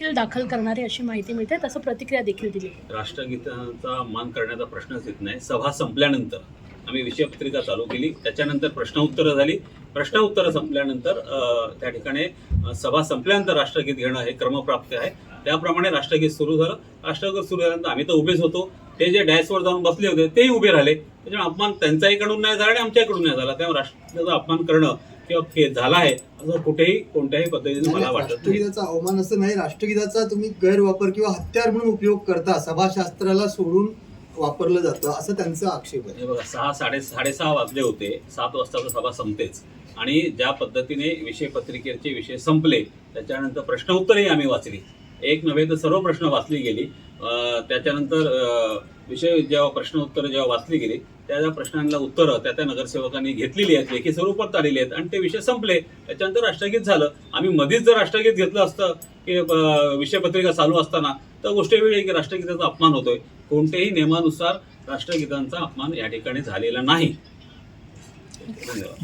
देखील दाखल करणार आहे अशी माहिती मिळते, तसं प्रतिक्रिया देखील दिली. राष्ट्रगीताचा मान करण्याचा प्रश्नच येत नाही. सभा संपल्यानंतर आम्ही विषयपत्रिका चालू केली, त्याच्यानंतर प्रश्नोत्तरं झाली. प्रश्नोत्तरं संपल्यानंतर त्या ठिकाणी सभा संपल्यानंतर राष्ट्रगीत घेणं हे क्रमप्राप्त आहे. त्याप्रमाणे राष्ट्रगीत सुरू झालं. राष्ट्रगीत सुरू झाल्यानंतर आम्ही तर उभेच होतो. ते जे डॅशवर जाऊन बसले होते तेही उभे राहिले. त्याच्यामुळे अपमान त्यांच्याकडून नाही झाला आणि आमच्याकडून नाही झाला. त्यामुळे राष्ट्राचा अपमान करणं किंवा झाला आहे असं कुठेही कोणत्याही पद्धतीने मला वाटत नाही. राष्ट्रगीताचा अवमान असं नाही, राष्ट्रगीताचा तुम्ही गैरवापर किंवा हत्यार म्हणून उपयोग करता, सभाशास्त्राला सोडून वापरलं जातं असं त्यांचा आक्षेप आहे. हे बघा, 6:30 वाजले होते. 7 वाजता सभा संपतेच आणि ज्या पद्धतीने विषयपत्रिकेचे विषय संपले त्याच्यानंतर प्रश्नोत्तरही आम्ही वाचली. एक नव्हे तर सर्व प्रश्न वाचली गेली. त्याच्यानंतर विषय जेव्हा प्रश्नोत्तरं जेव्हा वाचली गेली त्या प्रश्नांना उत्तरं त्या नगरसेवकांनी घेतलेली आहेत, लेखी स्वरूपात आलेली आहेत आणि ते विषय संपले. त्याच्यानंतर राष्ट्रगीत झालं. आम्ही मध्येच जर राष्ट्रगीत घेतलं असतं की विषयपत्रिका चालू असताना तर गोष्ट वेगळी आहे की राष्ट्रगीताचा अपमान होतोय. कोणत्याही नियमानुसार राष्ट्रगीतांचा अपमान या ठिकाणी झालेला नाही. धन्यवाद.